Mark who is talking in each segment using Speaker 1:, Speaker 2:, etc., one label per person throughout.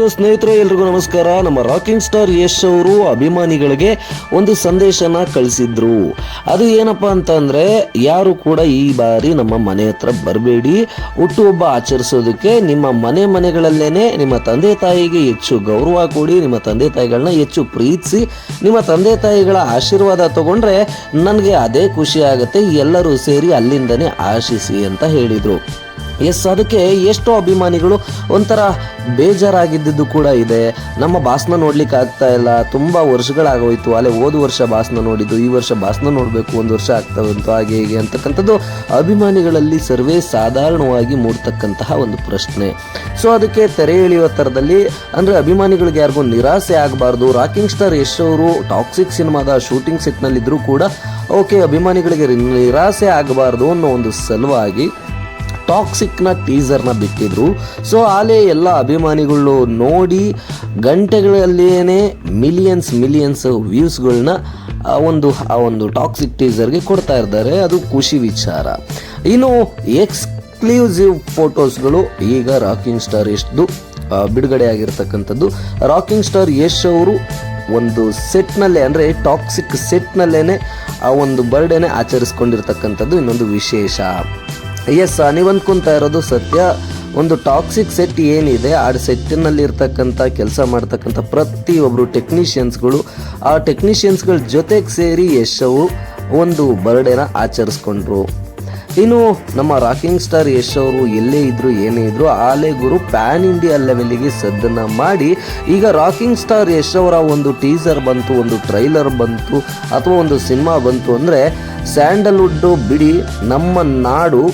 Speaker 1: ಸ್ನೇಹಿತರೆ, ಎಲ್ರಿಗೂ ನಮಸ್ಕಾರ. ನಮ್ಮ ರಾಕಿಂಗ್ ಸ್ಟಾರ್ ಯಶ್ ಅವರು ಅಭಿಮಾನಿಗಳಿಗೆ ಒಂದು ಸಂದೇಶನ ಕಳಿಸಿದ್ರು. ಅದು ಏನಪ್ಪಾ ಅಂತಂದ್ರೆ, ಯಾರು ಕೂಡ ಈ ಬಾರಿ ನಮ್ಮ ಮನೆ ಹತ್ರ ಬರಬೇಡಿ, ಹುಟ್ಟುಹಬ್ಬ ಆಚರಿಸೋದಕ್ಕೆ ನಿಮ್ಮ ಮನೆಗಳಲ್ಲೇನೆ ನಿಮ್ಮ ತಂದೆ ತಾಯಿಗೆ ಹೆಚ್ಚು ಗೌರವ ಕೊಡಿ, ನಿಮ್ಮ ತಂದೆ ತಾಯಿಗಳನ್ನ ಹೆಚ್ಚು ಪ್ರೀತಿಸಿ, ನಿಮ್ಮ ತಂದೆ ತಾಯಿಗಳ ಆಶೀರ್ವಾದ ತಗೊಂಡ್ರೆ ನನಗೆ ಅದೇ ಖುಷಿ ಆಗುತ್ತೆ, ಎಲ್ಲರೂ ಸೇರಿ ಅಲ್ಲಿಂದನೇ ಆಶಿಸಿ ಅಂತ ಹೇಳಿದ್ರು. ಅದಕ್ಕೆ ಎಷ್ಟೋ ಅಭಿಮಾನಿಗಳು ಒಂಥರ ಬೇಜಾರಾಗಿದ್ದು ಕೂಡ ಇದೆ. ನಮ್ಮ ಭಾಷಣ ನೋಡ್ಲಿಕ್ಕೆ ಆಗ್ತಾ ಇಲ್ಲ, ತುಂಬ ವರ್ಷಗಳಾಗೋಯ್ತು, ಅಲ್ಲೇ ಹೋದ ವರ್ಷ ಭಾಷಣ ನೋಡಿದ್ದು, ಈ ವರ್ಷ ಭಾಷಣ ನೋಡಬೇಕು, ಒಂದು ವರ್ಷ ಆಗ್ತಾ ಬಂತು, ಹಾಗೆ ಹೀಗೆ ಅಂತಕ್ಕಂಥದ್ದು ಅಭಿಮಾನಿಗಳಲ್ಲಿ ಸರ್ವೇ ಸಾಧಾರಣವಾಗಿ ಮೂಡ್ತಕ್ಕಂತಹ ಒಂದು ಪ್ರಶ್ನೆ. ಸೊ ಅದಕ್ಕೆ ತೆರೆ ಎಳೆಯುವ ಥರದಲ್ಲಿ, ಅಂದರೆ ಅಭಿಮಾನಿಗಳಿಗೆ ಯಾರಿಗೂ ನಿರಾಸೆ ಆಗಬಾರ್ದು. ರಾಕಿಂಗ್ ಸ್ಟಾರ್ ಯಶ್ ಅವರು ಟಾಕ್ಸಿಕ್ ಸಿನಿಮಾದ ಶೂಟಿಂಗ್ ಸೆಟ್ನಲ್ಲಿದ್ದರೂ ಕೂಡ ಅಭಿಮಾನಿಗಳಿಗೆ ನಿರಾಸೆ ಆಗಬಾರ್ದು ಅನ್ನೋ ಒಂದು ಸಲುವಾಗಿ ಟಾಕ್ಸಿಕ್ನ ಟೀಸರ್ನ ಬಿಟ್ಟಿದ್ರು. ಸೊ ಆಲೇ ಎಲ್ಲ ಅಭಿಮಾನಿಗಳು ನೋಡಿ ಗಂಟೆಗಳಲ್ಲೇನೆ ಮಿಲಿಯನ್ಸ್ ವ್ಯೂಸ್ಗಳನ್ನ ಆ ಒಂದು ಟಾಕ್ಸಿಕ್ ಟೀಸರ್ಗೆ ಕೊಡ್ತಾ ಇದ್ದಾರೆ. ಅದು ಖುಷಿ ವಿಚಾರ. ಇನ್ನು ಎಕ್ಸ್ಕ್ಲೂಸಿವ್ ಫೋಟೋಸ್ಗಳು ಈಗ ರಾಕಿಂಗ್ ಸ್ಟಾರ್ ಯಶ್ದು ಬಿಡುಗಡೆ ಆಗಿರ್ತಕ್ಕಂಥದ್ದು. ರಾಕಿಂಗ್ ಸ್ಟಾರ್ ಯಶ್ ಅವರು ಒಂದು ಸೆಟ್ನಲ್ಲೇ, ಅಂದರೆ ಟಾಕ್ಸಿಕ್ ಸೆಟ್ನಲ್ಲೇನೆ ಆ ಒಂದು ಬರ್ಡೇನೆ ಆಚರಿಸ್ಕೊಂಡಿರ್ತಕ್ಕಂಥದ್ದು ಇನ್ನೊಂದು ವಿಶೇಷ. ನೀವು ಅಂದ್ಕೊತಾ ಇರೋದು ಸತ್ಯ. ಒಂದು ಟಾಕ್ಸಿಕ್ ಸೆಟ್ ಏನಿದೆ, ಆ ಸೆಟ್ಟಿನಲ್ಲಿ ಇರ್ತಕ್ಕಂಥ ಕೆಲಸ ಮಾಡ್ತಕ್ಕಂಥ ಪ್ರತಿಯೊಬ್ಬರು ಟೆಕ್ನಿಷಿಯನ್ಸ್ಗಳು, ಆ ಟೆಕ್ನಿಷಿಯನ್ಸ್ಗಳ ಜೊತೆಗೆ ಸೇರಿ ಯಶ್ ಅವರು ಒಂದು ಬರ್ಡೇನ ಆಚರಿಸ್ಕೊಂಡ್ರು. ಇನ್ನು ನಮ್ಮ ರಾಕಿಂಗ್ ಸ್ಟಾರ್ ಯಶ್ ಅವರು ಎಲ್ಲೇ ಇದ್ರು ಏನೇ ಇದ್ರು ಆಲೆ ಗುರು ಪ್ಯಾನ್ ಇಂಡಿಯಾ ಲೆವೆಲ್ಗೆ ಸದ್ದನ್ನ ಮಾಡಿ, ಈಗ ರಾಕಿಂಗ್ ಸ್ಟಾರ್ ಯಶ್ ಅವರ ಒಂದು ಟೀಸರ್ ಬಂತು, ಒಂದು ಟ್ರೈಲರ್ ಬಂತು, ಅಥವಾ ಒಂದು ಸಿನಿಮಾ ಬಂತು ಅಂದರೆ ಸ್ಯಾಂಡಲ್ವುಡ್ಡು ಬಿಡಿ, ನಮ್ಮ ನಾಡು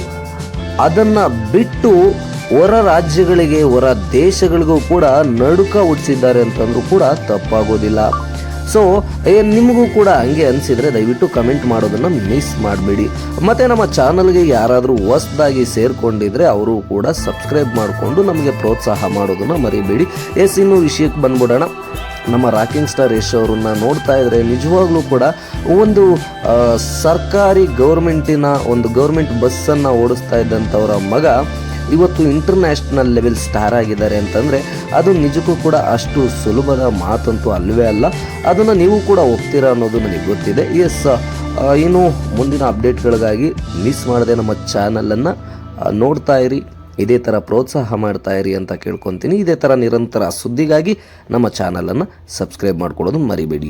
Speaker 1: ಅದನ್ನು ಬಿಟ್ಟು ಹೊರ ರಾಜ್ಯಗಳಿಗೆ, ಹೊರ ದೇಶಗಳಿಗೂ ಕೂಡ ನಡುಕ ಹುಟ್ಟಿಸಿದ್ದಾರೆ ಅಂತಂದ್ರೂ ಕೂಡ ತಪ್ಪಾಗೋದಿಲ್ಲ. ಸೊ ನಿಮಗೂ ಕೂಡ ಹಂಗೆ ಅನಿಸಿದರೆ ದಯವಿಟ್ಟು ಕಮೆಂಟ್ ಮಾಡೋದನ್ನು ಮಿಸ್ ಮಾಡಬೇಡಿ. ಮತ್ತು ನಮ್ಮ ಚಾನಲ್ಗೆ ಯಾರಾದರೂ ಹೊಸದಾಗಿ ಸೇರಿಕೊಂಡಿದ್ರೆ ಅವರು ಕೂಡ ಸಬ್ಸ್ಕ್ರೈಬ್ ಮಾಡಿಕೊಂಡು ನಮಗೆ ಪ್ರೋತ್ಸಾಹ ಮಾಡೋದನ್ನು ಮರಿಬೇಡಿ. ಇನ್ನು ವಿಷಯಕ್ಕೆ ಬಂದ್ಬಿಡೋಣ. ನಮ್ಮ ರಾಕಿಂಗ್ ಸ್ಟಾರ್ ಯಶ್ ಅವ್ರನ್ನ ನೋಡ್ತಾ ಇದ್ರೆ ನಿಜವಾಗ್ಲೂ ಕೂಡ ಒಂದು ಸರ್ಕಾರಿ ಗೌರ್ಮೆಂಟ್ ಬಸ್ಸನ್ನು ಓಡಿಸ್ತಾ ಇದ್ದಂಥವರ ಮಗ ಇವತ್ತು ಇಂಟರ್ನ್ಯಾಷನಲ್ ಲೆವೆಲ್ ಸ್ಟಾರ್ ಆಗಿದ್ದಾರೆ ಅಂತಂದರೆ ಅದು ನಿಜಕ್ಕೂ ಕೂಡ ಅಷ್ಟು ಸುಲಭದ ಮಾತಂತೂ ಅಲ್ಲವೇ ಅಲ್ಲ. ಅದನ್ನು ನೀವು ಕೂಡ ಒಪ್ತೀರಾ ಅನ್ನೋದು ನನಗೆ ಗೊತ್ತಿದೆ. ಇನ್ನು ಮುಂದಿನ ಅಪ್ಡೇಟ್ಗಳಿಗಾಗಿ ಮಿಸ್ ಮಾಡದೆ ನಮ್ಮ ಚಾನಲನ್ನು ನೋಡ್ತಾ ಇರಿ, ಇದೇ ಥರ ಪ್ರೋತ್ಸಾಹ ಮಾಡ್ತಾ ಇರಿ ಅಂತ ಕೇಳ್ಕೊತೀನಿ. ಇದೇ ಥರ ನಿರಂತರ ಸುದ್ದಿಗಾಗಿ ನಮ್ಮ ಚಾನಲನ್ನು ಸಬ್ಸ್ಕ್ರೈಬ್ ಮಾಡ್ಕೊಳ್ಳೋದು ಮರಿಬೇಡಿ.